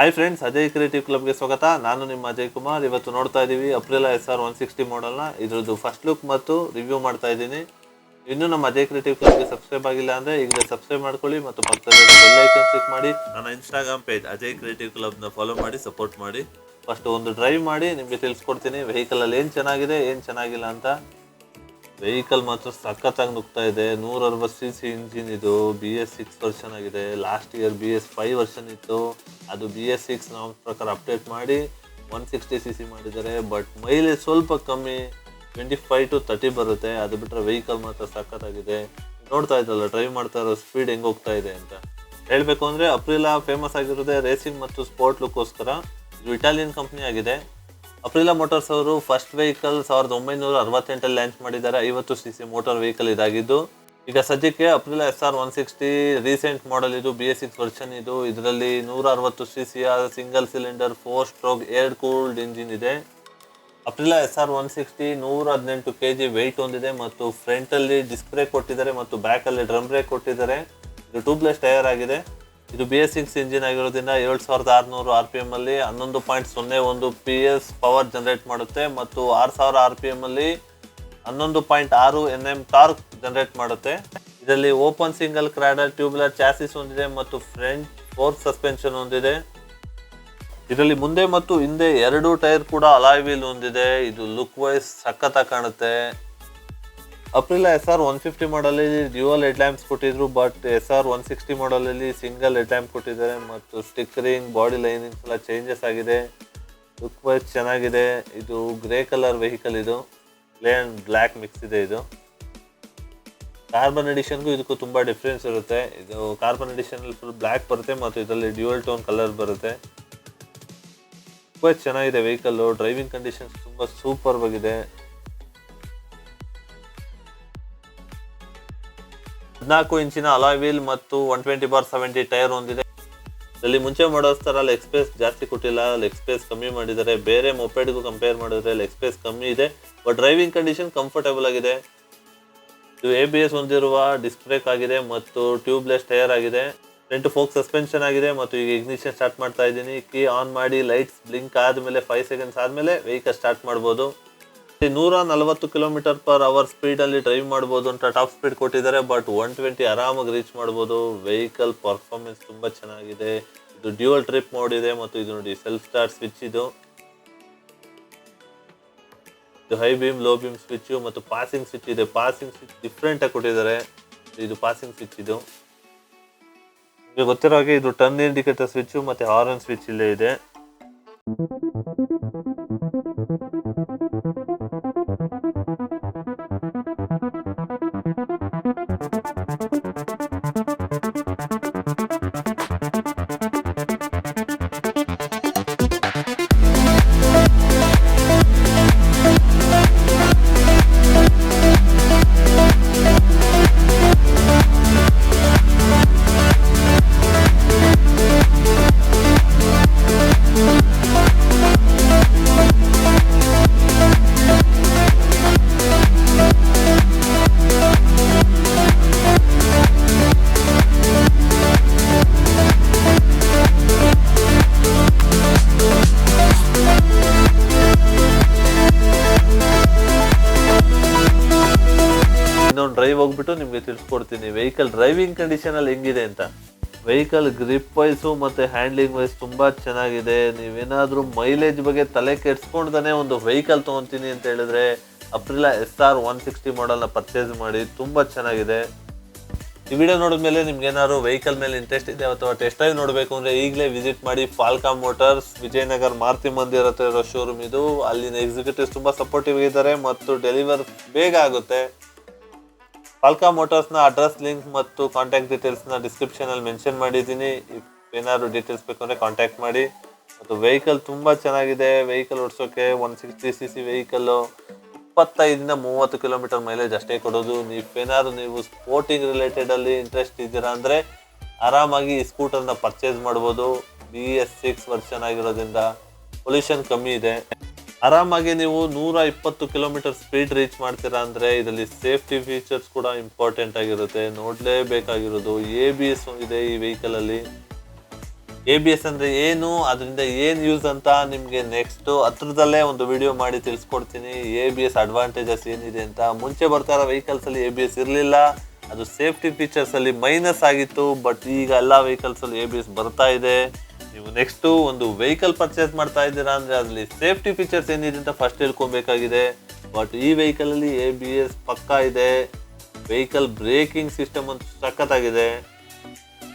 Hi friends, Ajay creative ಕ್ಲಬ್ಗೆ ಸ್ವಾಗತ. ನಾನು ನಿಮ್ಮ ಅಜಯ್ ಕುಮಾರ್. ಇವತ್ತು ನೋಡ್ತಾ ಇದ್ದೀವಿ ಅಪ್ರಿಲಾ SR 160 ಮಾಡೆಲ್ನ. ಇದ್ರದ್ದು ಫಸ್ಟ್ ಲುಕ್ ಮತ್ತು ರಿವ್ಯೂ ಮಾಡ್ತಾ ಇದ್ದೀನಿ. ಇನ್ನೂ ನಮ್ಮ ಅಜಯ್ ಕ್ರಿಯೇಟಿವ್ ಕ್ಲಬ್ಗೆ ಸಬ್ಸ್ಕ್ರೈಬ್ ಆಗಿಲ್ಲ ಅಂದರೆ ಈಗಲೇ ಸಬ್ಸ್ಕ್ರೈಬ್ ಮಾಡ್ಕೊಳ್ಳಿ ಮತ್ತು ಪಕ್ಕದಲ್ಲಿ ಬೆಲ್ ಐಕನ್ ಕ್ಲಿಕ್ ಮಾಡಿ. ನನ್ನ ಇನ್ಸ್ಟಾಗ್ರಾಮ್ ಪೇಜ್ ಅಜಯ್ ಕ್ರಿಯೇಟಿವ್ ಕ್ಲಬ್ನ ಫಾಲೋ ಮಾಡಿ ಸಪೋರ್ಟ್ ಮಾಡಿ. ಫಸ್ಟ್ ಒಂದು ಡ್ರೈವ್ ಮಾಡಿ ನಿಮಗೆ ತಿಳಿಸ್ಕೊಡ್ತೀನಿ ವೆಹಿಕಲಲ್ಲಿ ಏನು ಚೆನ್ನಾಗಿದೆ ಏನು ಚೆನ್ನಾಗಿಲ್ಲ ಅಂತ. ವೆಹಿಕಲ್ ಮಾತ್ರ ಸಖತ್ತಾಗಿ ನುಗ್ತಾ ಇದೆ. 160cc ಇಂಜಿನ್ ಇದು. BS6 ವರ್ಷನ್ ಆಗಿದೆ. ಲಾಸ್ಟ್ ಇಯರ್ BS5 ವರ್ಷನ್ ಇತ್ತು, ಅದು BS6 ನಾಮ್ಸ್ ಪ್ರಕಾರ ಅಪ್ಡೇಟ್ ಮಾಡಿ 160cc ಮಾಡಿದ್ದಾರೆ. ಬಟ್ ಮೈಲೇಜ್ ಸ್ವಲ್ಪ ಕಮ್ಮಿ, 25 to 30 ಬರುತ್ತೆ. ಅದು ಬಿಟ್ಟರೆ ವೆಹಿಕಲ್ ಮಾತ್ರ ಸಖತ್ತಾಗಿದೆ. ನೋಡ್ತಾ ಇದ್ದಲ್ಲ ಡ್ರೈವ್ ಮಾಡ್ತಾ ಇರೋ ಸ್ಪೀಡ್ ಹೆಂಗೆ ಹೋಗ್ತಾ ಇದೆ ಅಂತ. ಹೇಳಬೇಕು ಅಂದರೆ ಅಪ್ರಿಲಾ ಫೇಮಸ್ ಆಗಿರೋದೇ ರೇಸಿಂಗ್ ಮತ್ತು ಸ್ಪೋರ್ಟ್ ಲುಕ್ಕೋಸ್ಕರ. ಇದು ಇಟಾಲಿಯನ್ ಕಂಪ್ನಿ ಆಗಿದೆ. ಅಪ್ರಿಲಾ ಮೋಟಾರ್ಸ್ ಅವರು ಫಸ್ಟ್ ವೆಹಿಕಲ್ 1968 ಲಾಂಚ್ ಮಾಡಿದ್ದಾರೆ. 50cc ಮೋಟಾರ್ ವೆಹಿಕಲ್ ಇದಾಗಿದ್ದು. ಈಗ ಸದ್ಯಕ್ಕೆ ಅಪ್ರಿಲಾ SR 160 ರೀಸೆಂಟ್ ಮಾಡೆಲ್ ಇದು. BS6 ವರ್ಷನ್ ಇದು. ಇದರಲ್ಲಿ 160cc single cylinder 4 stroke air cooled engine ಇದೆ. ಅಪ್ರಿಲಾ SR 160 118 kg ವೆಯ್ಟ್ ಹೊಂದಿದೆ ಮತ್ತು ಫ್ರಂಟಲ್ಲಿ ಡಿಸ್ಕ್ ಬ್ರೇಕ್ ಕೊಟ್ಟಿದ್ದಾರೆ ಮತ್ತು ಬ್ಯಾಕಲ್ಲಿ ಡ್ರಮ್ ಬ್ರೇಕ್ ಕೊಟ್ಟಿದ್ದಾರೆ. ಇದು ಟ್ಯೂಬ್ಲೆಸ್ ಟೈರ್ ಆಗಿದೆ. ಇದು BS6 ಇಂಜಿನ್ ಆಗಿರೋದ್ರಿಂದ 7600 RPM ಅಲ್ಲಿ 11.01 PS ಪವರ್ ಜನರೇಟ್ ಮಾಡುತ್ತೆ ಮತ್ತು 6000 RPM ಅಲ್ಲಿ 11.6 Nm ಟಾರ್ಕ್ ಜನರೇಟ್ ಮಾಡುತ್ತೆ. ಇದರಲ್ಲಿ open single cradle tubular chassis ಹೊಂದಿದೆ ಮತ್ತು ಫ್ರಂಟ್ ಫೋರ್ಕ್ ಸಸ್ಪೆನ್ಷನ್ ಹೊಂದಿದೆ. ಇದರಲ್ಲಿ ಮುಂದೆ ಮತ್ತು ಹಿಂದೆ ಎರಡು ಟೈರ್ ಕೂಡ ಅಲಾಯ್ ವೀಲ್ ಹೊಂದಿದೆ. ಇದು ಲುಕ್ ವೈಸ್ ಸಖತ್ತಾಗಿ ಕಾಣುತ್ತೆ. ಅಪ್ರಿಲಾ SR 150 ಮಾಡಲಲ್ಲಿ ಡ್ಯುಯಲ್ ಹೆಡ್ ಲ್ಯಾಂಪ್ಸ್ ಕೊಟ್ಟಿದ್ರು, ಬಟ್ SR 160 ಮಾಡಲಲ್ಲಿ ಸಿಂಗಲ್ ಹೆಡ್ ಲ್ಯಾಂಪ್ ಕೊಟ್ಟಿದ್ದಾರೆ ಮತ್ತು ಸ್ಟಿಕ್ಕರಿಂಗ್ ಬಾಡಿ ಲೈನಿಂಗ್ಸ್ ಎಲ್ಲ ಚೇಂಜಸ್ ಆಗಿದೆ. ಲುಕ್ ವೈಸ್ ಚೆನ್ನಾಗಿದೆ. ಇದು ಗ್ರೇ ಕಲರ್ ವೆಹಿಕಲ್. ಇದು ಗ್ರೇ ಆ್ಯಂಡ್ ಬ್ಲ್ಯಾಕ್ ಮಿಕ್ಸ್ ಇದೆ. ಇದು ಕಾರ್ಬನ್ ಎಡಿಷನ್ಗೂ ಇದಕ್ಕೂ ತುಂಬ ಡಿಫ್ರೆನ್ಸ್ ಇರುತ್ತೆ. ಇದು ಕಾರ್ಬನ್ ಎಡಿಷನಲ್ಲಿ ಫುಲ್ ಬ್ಲ್ಯಾಕ್ ಬರುತ್ತೆ ಮತ್ತು ಇದರಲ್ಲಿ ಡ್ಯುಯಲ್ ಟೋನ್ ಕಲರ್ ಬರುತ್ತೆ. ಲುಕ್ ವೈಸ್ ಚೆನ್ನಾಗಿದೆ ವೆಹಿಕಲ್ಲು. ಡ್ರೈವಿಂಗ್ ಕಂಡೀಷನ್ಸ್ ತುಂಬ ಸೂಪರ್ ಆಗಿದೆ. 14 ಇಂಚಿನ ಅಲಾಯ್ ವೀಲ್ ಮತ್ತು 120/70 ಟೈರ್ ಹೊಂದಿದೆ. ಇದರಲ್ಲಿ ಮುಂಚೆ ಮಾಡೋಸ್ತರ ಲೆಗ್ ಸ್ಪೇಸ್ ಜಾಸ್ತಿ ಕೊಟ್ಟಿಲ್ಲ, ಲೆಗ್ ಸ್ಪೇಸ್ ಕಮ್ಮಿ ಮಾಡಿದ್ದಾರೆ. ಬೇರೆ ಮೊಪೆಡ್ಗೂ ಕಂಪೇರ್ ಮಾಡಿದ್ರೆ ಲೆಗ್ ಸ್ಪೇಸ್ ಕಮ್ಮಿ ಇದೆ, ಬಟ್ ಡ್ರೈವಿಂಗ್ ಕಂಡೀಷನ್ ಕಂಫರ್ಟೇಬಲ್ ಆಗಿದೆ. ಇದು ABS ಹೊಂದಿರುವ ಡಿಸ್ಕ್ ಬ್ರೇಕ್ ಆಗಿದೆ ಮತ್ತು ಟ್ಯೂಬ್ಲೆಸ್ ಟೈರ್ ಆಗಿದೆ. ಫ್ರಂಟ್ ಫೋರ್ಕ್ ಸಸ್ಪೆನ್ಷನ್ ಆಗಿದೆ ಮತ್ತು ಈಗ ಇಗ್ನಿಷನ್ ಸ್ಟಾರ್ಟ್ ಮಾಡ್ತಾ ಇದ್ದೀನಿ. ಕೀ ಆನ್ ಮಾಡಿ ಲೈಟ್ಸ್ ಬ್ಲಿಂಕ್ ಆದಮೇಲೆ 5 ಸೆಕೆಂಡ್ಸ್ ಆದಮೇಲೆ ವೆಹಿಕಲ್ ಸ್ಟಾರ್ಟ್ ಮಾಡ್ಬೋದು. 140 km/h ಸ್ಪೀಡಲ್ಲಿ ಡ್ರೈವ್ ಮಾಡ್ಬೋದು ಅಂತ ಟಾಪ್ ಸ್ಪೀಡ್ ಕೊಟ್ಟಿದ್ದಾರೆ, ಬಟ್ 120 ಆರಾಮಾಗಿ ರೀಚ್ ಮಾಡ್ಬೋದು. ವೆಹಿಕಲ್ ಪರ್ಫಾರ್ಮೆನ್ಸ್ ತುಂಬ ಚೆನ್ನಾಗಿದೆ. ಇದು ಡ್ಯೂಯಲ್ ಟ್ರಿಪ್ ಮೋಡ್ ಇದೆ ಮತ್ತು ಇದು ನೋಡಿ ಸೆಲ್ಫ್ ಸ್ಟಾರ್ಟ್ ಸ್ವಿಚ್. ಇದು high beam low beam switch ಮತ್ತು ಪಾಸಿಂಗ್ ಸ್ವಿಚ್ ಇದೆ. ಪಾಸಿಂಗ್ ಸ್ವಿಚ್ ಡಿಫ್ರೆಂಟ್ ಆಗಿ ಕೊಟ್ಟಿದ್ದಾರೆ. ಇದು ಪಾಸಿಂಗ್ ಸ್ವಿಚ್. ಇದು ನಿಮಗೆ ಗೊತ್ತಿರೋ ಹಾಗೆ ಇದು ಟರ್ನ್ ಇಂಡಿಕೇಟರ್ ಸ್ವಿಚ್ ಮತ್ತು ಹಾರ್ನ್ ಸ್ವಿಚ್ ಇಲ್ಲೇ ಇದೆ. ಇನ್ನೊಂದು ಡ್ರೈವ್ ಹೋಗ್ಬಿಟ್ಟು ನಿಮಗೆ ತಿಳಿಸ್ಕೊಡ್ತೀನಿ ವೆಹಿಕಲ್ ಡ್ರೈವಿಂಗ್ ಕಂಡೀಷನ್ ಅಲ್ಲಿ ಹೆಂಗಿದೆ ಅಂತ. ವೆಹಿಕಲ್ ಗ್ರಿಪ್ ವೈಸು ಮತ್ತು ಹ್ಯಾಂಡ್ಲಿಂಗ್ ವೈಸ್ ತುಂಬ ಚೆನ್ನಾಗಿದೆ. ನೀವೇನಾದರೂ ಮೈಲೇಜ್ ಬಗ್ಗೆ ತಲೆ ಕೆಡ್ಸ್ಕೊಂಡ್ದೇ ಒಂದು ವೆಹಿಕಲ್ ತೊಗೊತೀನಿ ಅಂತ ಹೇಳಿದ್ರೆ ಅಪ್ರಿಲಾ SR 160 ಮಾಡೆಲ್ನ ಪರ್ಚೇಸ್ ಮಾಡಿ. ತುಂಬ ಚೆನ್ನಾಗಿದೆ. ಈ ವಿಡಿಯೋ ನೋಡಿದ್ಮೇಲೆ ನಿಮ್ಗೆ ಏನಾದ್ರು ವೆಹಿಕಲ್ ಮೇಲೆ ಇಂಟ್ರೆಸ್ಟ್ ಇದೆ ಅಥವಾ ಟೆಸ್ಟ್ ಡ್ರೈವ್ ನೋಡಬೇಕು ಅಂದರೆ ಈಗಲೇ ವಿಸಿಟ್ ಮಾಡಿ ಫಾಲ್ಕಾಮ್ ಮೋಟಾರ್ಸ್, ವಿಜಯನಗರ ಮಾರುತಿ ಮಂದಿರ ಹತ್ರ ಇರೋ ಶೋರೂಮ್ ಇದು. ಅಲ್ಲಿನ ಎಕ್ಸಿಕ್ಯೂಟಿವ್ಸ್ ತುಂಬ ಸಪೋರ್ಟಿವ್ ಇದ್ದಾರೆ ಮತ್ತು ಡೆಲಿವರ್ ಬೇಗ ಆಗುತ್ತೆ. ಫಾಲ್ಕಾಮ್ ಮೋಟಾರ್ಸ್ನ ಅಡ್ರೆಸ್, ಲಿಂಕ್ ಮತ್ತು ಕಾಂಟ್ಯಾಕ್ಟ್ ಡೀಟೇಲ್ಸ್ನ ಡಿಸ್ಕ್ರಿಪ್ಷನಲ್ಲಿ ಮೆನ್ಷನ್ ಮಾಡಿದ್ದೀನಿ. ಏನಾದ್ರು ಡೀಟೇಲ್ಸ್ ಬೇಕು ಅಂದರೆ ಕಾಂಟ್ಯಾಕ್ಟ್ ಮಾಡಿ. ಮತ್ತು ವೆಹಿಕಲ್ ತುಂಬ ಚೆನ್ನಾಗಿದೆ. ವೆಹಿಕಲ್ ಓಡಿಸೋಕ್ಕೆ 160cc vehicle 25 to 30 km mileage ಅಷ್ಟೇ ಕೊಡೋದು. ನೀವು ಸ್ಪೋರ್ಟಿಂಗ್ ರಿಲೇಟೆಡಲ್ಲಿ ಇಂಟ್ರೆಸ್ಟ್ ಇದ್ದೀರಾ ಅಂದರೆ ಆರಾಮಾಗಿ ಈ ಸ್ಕೂಟರ್ನ ಪರ್ಚೇಸ್ ಮಾಡ್ಬೋದು. BS6 ವರ್ಷನ್ ಆಗಿರೋದ್ರಿಂದ ಪೊಲ್ಯೂಷನ್ ಕಮ್ಮಿ ಇದೆ. ಆರಾಮಾಗಿ ನೀವು 120 km ಸ್ಪೀಡ್ ರೀಚ್ ಮಾಡ್ತೀರಾ ಅಂದರೆ ಇದರಲ್ಲಿ ಸೇಫ್ಟಿ ಫೀಚರ್ಸ್ ಕೂಡ ಇಂಪಾರ್ಟೆಂಟ್ ಆಗಿರುತ್ತೆ, ನೋಡಲೇಬೇಕಾಗಿರೋದು. ABS ಇದೆ ಈ ವೆಹಿಕಲಲ್ಲಿ. ABS ಅಂದ್ರೆ ಏನು, ಅದರಿಂದ ಏನು ಯೂಸ್ ಅಂತ ನಿಮಗೆ ನೆಕ್ಸ್ಟ್ ಹತ್ರದಲ್ಲೇ ಒಂದು ವಿಡಿಯೋ ಮಾಡಿ ತಿಳಿಸ್ಕೊಡ್ತೀನಿ. ABS ಅಡ್ವಾಂಟೇಜಸ್ ಏನಿದೆ ಅಂತ. ಮುಂಚೆ ಬರ್ತಾ ಇರೋ ವೆಹಿಕಲ್ಸ್ ಅಲ್ಲಿ ABS ಇರಲಿಲ್ಲ, ಅದು ಸೇಫ್ಟಿ ಫೀಚರ್ಸ್ ಅಲ್ಲಿ ಮೈನಸ್ ಆಗಿತ್ತು. ಬಟ್ ಈಗ ಎಲ್ಲ ವೆಹಿಕಲ್ಸ್ ಅಲ್ಲಿ ABS ಬರ್ತಾ ಇದೆ. ನೀವು ನೆಕ್ಸ್ಟ್ ಒಂದು ವೆಹಿಕಲ್ ಪರ್ಚೇಸ್ ಮಾಡ್ತಾ ಇದ್ದೀರಾ ಅಂದ್ರೆ ಅದರಲ್ಲಿ ಸೇಫ್ಟಿ ಫೀಚರ್ಸ್ ಏನಿದೆ ಅಂತ ಫಸ್ಟ್ ತಿಳ್ಕೊಬೇಕಾಗಿದೆ. ಬಟ್ ಈ ವೆಹಿಕಲ್ ಅಲ್ಲಿ ABS ಪಕ್ಕಾ ಇದೆ. ವೆಹಿಕಲ್ ಬ್ರೇಕಿಂಗ್ ಸಿಸ್ಟಮ್ ಅಂತ ಸಖತ್ತಾಗಿದೆ.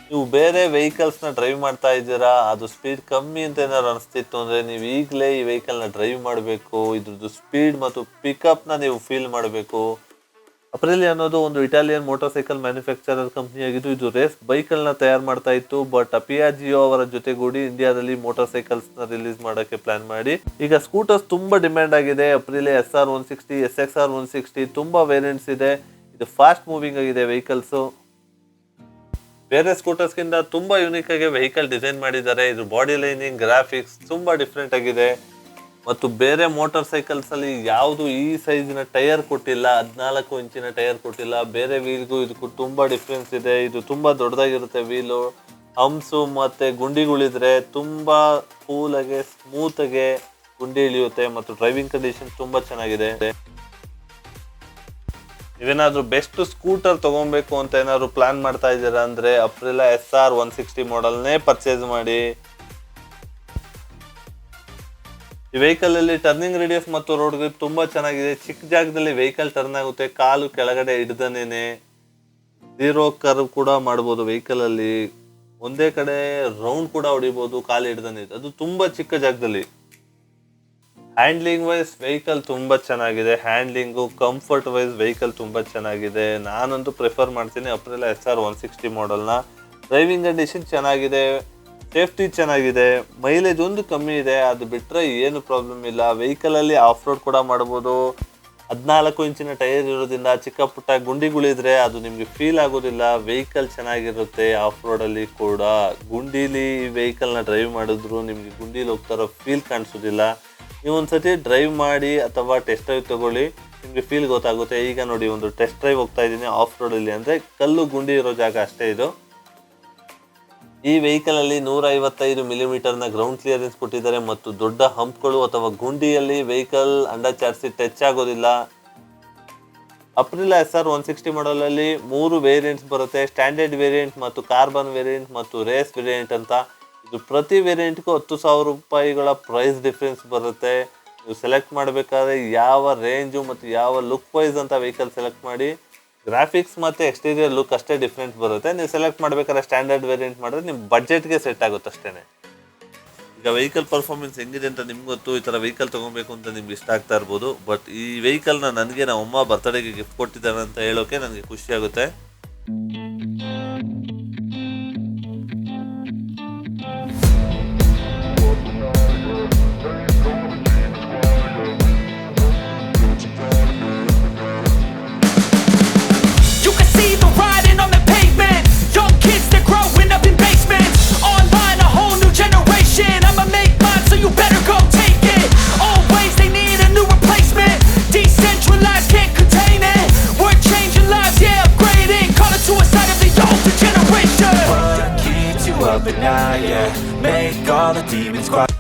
ನೀವು ಬೇರೆ ವೆಹಿಕಲ್ಸ್ನ ಡ್ರೈವ್ ಮಾಡ್ತಾ ಇದ್ದೀರಾ, ಅದು ಸ್ಪೀಡ್ ಕಮ್ಮಿ ಅಂತ ಏನಾದ್ರು ಅನಿಸ್ತಿತ್ತು ಅಂದರೆ ನೀವು ಈಗಲೇ ಈ ವೆಹಿಕಲ್ನ ಡ್ರೈವ್ ಮಾಡಬೇಕು. ಇದ್ರದ್ದು ಸ್ಪೀಡ್ ಮತ್ತು ಪಿಕಪ್ನ ನೀವು ಫೀಲ್ ಮಾಡಬೇಕು. ಅಪ್ರಿಲಿಯಾ ಅನ್ನೋದು ಒಂದು Italian motor cycle manufacturer company ಆಗಿದ್ದು, ಇದು ರೇಸ್ ಬೈಕಲ್ನ ತಯಾರು ಮಾಡ್ತಾ ಇತ್ತು. ಬಟ್ ಪಿಯಾಜಿಯೋ ಅವರ ಜೊತೆಗೂಡಿ ಇಂಡಿಯಾದಲ್ಲಿ ಮೋಟಾರ್ ಸೈಕಲ್ಸ್ನ ರಿಲೀಸ್ ಮಾಡೋಕ್ಕೆ ಪ್ಲಾನ್ ಮಾಡಿ ಈಗ ಸ್ಕೂಟರ್ಸ್ ತುಂಬ ಡಿಮ್ಯಾಂಡ್ ಆಗಿದೆ. ಅಪ್ರಿಲಿಯಾ SR 160, SXR 160 ತುಂಬ ವೇರಿಯಂಟ್ಸ್ ಇದೆ. ಇದು ಫಾಸ್ಟ್ ಮೂವಿಂಗ್ ಆಗಿದೆ ವೆಹಿಕಲ್ಸು. ಬೇರೆ ಸ್ಕೂಟರ್ಸ್ಗಿಂತ ತುಂಬ ಯೂನಿಕ್ ಆಗಿ ವೆಹಿಕಲ್ ಡಿಸೈನ್ ಮಾಡಿದ್ದಾರೆ. ಇದು ಬಾಡಿ ಲೈನಿಂಗ್, ಗ್ರಾಫಿಕ್ಸ್ ತುಂಬ ಡಿಫ್ರೆಂಟ್ ಆಗಿದೆ. ಮತ್ತು ಬೇರೆ ಮೋಟಾರ್ ಸೈಕಲ್ಸ್ ಅಲ್ಲಿ ಯಾವುದು ಈ ಸೈಜಿನ ಟೈರ್ ಕೊಟ್ಟಿಲ್ಲ, 14 ಇಂಚಿನ ಟೈರ್ ಕೊಟ್ಟಿಲ್ಲ. ಬೇರೆ ವೀಲ್ಗೂ ಇದಕ್ಕೂ ತುಂಬ ಡಿಫ್ರೆನ್ಸ್ ಇದೆ. ಇದು ತುಂಬ ದೊಡ್ಡದಾಗಿರುತ್ತೆ ವೀಲು. ಹಂಪ್ಸು ಮತ್ತು ಗುಂಡಿಗಳಿದ್ರೆ ತುಂಬ ಕೂಲಾಗೆ ಸ್ಮೂತಾಗೆ ಗುಂಡಿ ಇಳಿಯುತ್ತೆ. ಮತ್ತು ಡ್ರೈವಿಂಗ್ ಕಂಡೀಷನ್ ತುಂಬ ಚೆನ್ನಾಗಿದೆ. ನೀವೇನಾದ್ರೂ ಬೆಸ್ಟ್ ಸ್ಕೂಟರ್ ತಗೊಬೇಕು ಅಂತ ಏನಾದ್ರು ಪ್ಲಾನ್ ಮಾಡ್ತಾ ಇದ್ದೀರಾ ಅಂದ್ರೆ ಅಪ್ರಿಲಾ SR 160 ಮಾಡೆಲ್ನೇ ಪರ್ಚೇಸ್ ಮಾಡಿ. ಈ ವೆಹಿಕಲ್ ಅಲ್ಲಿ ಟರ್ನಿಂಗ್ ರೇಡಿಯಸ್ ಮತ್ತು ರೋಡ್ ಗ್ರಿಪ್ ತುಂಬಾ ಚೆನ್ನಾಗಿದೆ. ಚಿಕ್ಕ ಜಾಗದಲ್ಲಿ ವೆಹಿಕಲ್ ಟರ್ನ್ ಆಗುತ್ತೆ, ಕಾಲು ಕೆಳಗಡೆ ಹಿಡ್ದನೇನೆ. ಝೀರೋ ಕರ್ವ್ ಕೂಡ ಮಾಡ್ಬೋದು ವೆಹಿಕಲ್ ಅಲ್ಲಿ. ಒಂದೇ ಕಡೆ ರೌಂಡ್ ಕೂಡ ಹೊಡಿಬೋದು ಕಾಲು ಹಿಡ್ದನೆ. ಅದು ತುಂಬಾ ಚಿಕ್ಕ ಜಾಗದಲ್ಲಿ. ಹ್ಯಾಂಡ್ಲಿಂಗ್ ವೈಸ್ ವೆಹಿಕಲ್ ತುಂಬ ಚೆನ್ನಾಗಿದೆ. ಹ್ಯಾಂಡ್ಲಿಂಗು, ಕಂಫರ್ಟ್ ವೈಸ್ ವೆಹಿಕಲ್ ತುಂಬ ಚೆನ್ನಾಗಿದೆ. ನಾನಂತೂ ಪ್ರಿಫರ್ ಮಾಡ್ತೀನಿ ಅಪ್ರಿಲಾ SR 160 ಮಾಡೆಲ್ನ. ಡ್ರೈವಿಂಗ್ ಕಂಡೀಷನ್ ಚೆನ್ನಾಗಿದೆ, ಸೇಫ್ಟಿ ಚೆನ್ನಾಗಿದೆ, ಮೈಲೇಜ್ ಒಂದು ಕಮ್ಮಿ ಇದೆ. ಅದು ಬಿಟ್ಟರೆ ಏನು ಪ್ರಾಬ್ಲಮ್ ಇಲ್ಲ. ವೆಹಿಕಲಲ್ಲಿ ಆಫ್ ರೋಡ್ ಕೂಡ ಮಾಡ್ಬೋದು. 14 ಇಂಚಿನ ಟೈರ್ ಇರೋದ್ರಿಂದ ಚಿಕ್ಕ ಪುಟ್ಟ ಗುಂಡಿಗಳಿದ್ರೆ ಅದು ನಿಮಗೆ ಫೀಲ್ ಆಗೋದಿಲ್ಲ. ವೆಹಿಕಲ್ ಚೆನ್ನಾಗಿರುತ್ತೆ. ಆಫ್ ರೋಡಲ್ಲಿ ಕೂಡ ಗುಂಡೀಲಿ ವೆಹಿಕಲ್ನ ಡ್ರೈವ್ ಮಾಡಿದ್ರು ನಿಮಗೆ ಗುಂಡೀಲಿ ಹೋಗ್ತಾರೋ ಫೀಲ್ ಕಾಣಿಸೋದಿಲ್ಲ. ನೀವು ಒಂದ್ಸತಿ ಡ್ರೈವ್ ಮಾಡಿ ಅಥವಾ ಟೆಸ್ಟ್ ಡ್ರೈವ್ ತಗೊಳ್ಳಿ, ನಿಮಗೆ ಫೀಲ್ ಗೊತ್ತಾಗುತ್ತೆ. ಈಗ ನೋಡಿ, ಒಂದು ಟೆಸ್ಟ್ ಡ್ರೈವ್ ಹೋಗ್ತಾ ಇದ್ದೀನಿ ಆಫ್ ರೋಡಲ್ಲಿ. ಅಂದರೆ ಕಲ್ಲು ಗುಂಡಿ ಇರೋ ಜಾಗ ಅಷ್ಟೇ ಇದು. ಈ ವೆಹಿಕಲಲ್ಲಿ 155 ಮಿಲಿಮೀಟರ್ನ ಗ್ರೌಂಡ್ ಕ್ಲಿಯರೆನ್ಸ್ ಕೊಟ್ಟಿದ್ದಾರೆ. ಮತ್ತು ದೊಡ್ಡ ಹಂಪ್ಗಳು ಅಥವಾ ಗುಂಡಿಯಲ್ಲಿ ವೆಹಿಕಲ್ ಅಂಡರ್ ಚಾರ್ಜಿ ಟಚ್ ಆಗೋದಿಲ್ಲ. ಅಪ್ರಿಲಾ SR 160 ಮಾಡೆಲಲ್ಲಿ 3 ವೇರಿಯಂಟ್ಸ್ ಬರುತ್ತೆ. ಸ್ಟ್ಯಾಂಡರ್ಡ್ ವೇರಿಯಂಟ್ ಮತ್ತು ಕಾರ್ಬನ್ ವೇರಿಯಂಟ್ ಮತ್ತು ರೇಸ್ ವೇರಿಯಂಟ್ ಅಂತ. ಇದು ಪ್ರತಿ ವೇರಿಯಂಟ್ಗೂ 10,000 ರೂಪಾಯಿಗಳ ಪ್ರೈಸ್ ಡಿಫ್ರೆನ್ಸ್ ಬರುತ್ತೆ. ನೀವು ಸೆಲೆಕ್ಟ್ ಮಾಡಬೇಕಾದ್ರೆ ಯಾವ ರೇಂಜು ಮತ್ತು ಯಾವ ಲುಕ್ ವೈಸ್ ಅಂತ ವೆಹಿಕಲ್ ಸೆಲೆಕ್ಟ್ ಮಾಡಿ. ಗ್ರಾಫಿಕ್ಸ್ ಮತ್ತು ಎಕ್ಸ್ಟೀರಿಯರ್ ಲುಕ್ ಅಷ್ಟೇ ಡಿಫ್ರೆನ್ಸ್ ಬರುತ್ತೆ. ನೀವು ಸೆಲೆಕ್ಟ್ ಮಾಡಬೇಕಾದ್ರೆ ಸ್ಟ್ಯಾಂಡರ್ಡ್ ವೇರಿಯಂಟ್ ಮಾಡಿದ್ರೆ ನಿಮ್ಮ ಬಡ್ಜೆಟ್ಗೆ ಸೆಟ್ ಆಗುತ್ತೆ ಅಷ್ಟೇ. ಈಗ ವೆಹಿಕಲ್ ಪರ್ಫಾರ್ಮೆನ್ಸ್ ಹೆಂಗಿದೆ ಅಂತ ನಿಮ್ಗೆ ಗೊತ್ತು. ಈ ಥರ ವೆಹಿಕಲ್ ತೊಗೊಬೇಕು ಅಂತ ನಿಮ್ಗೆ ಇಷ್ಟ ಆಗ್ತಾ ಇರ್ಬೋದು. ಬಟ್ ಈ ವೆಹಿಕಲ್ನ ನನಗೆ ನಮ್ಮಮ್ಮ ಬರ್ತಡೇಗೆ ಗಿಫ್ಟ್ ಕೊಟ್ಟಿದ್ದಾರೆ ಅಂತ ಹೇಳೋಕೆ ನನಗೆ ಖುಷಿ ಆಗುತ್ತೆ. Up at night, yeah. Make all the demons quiet.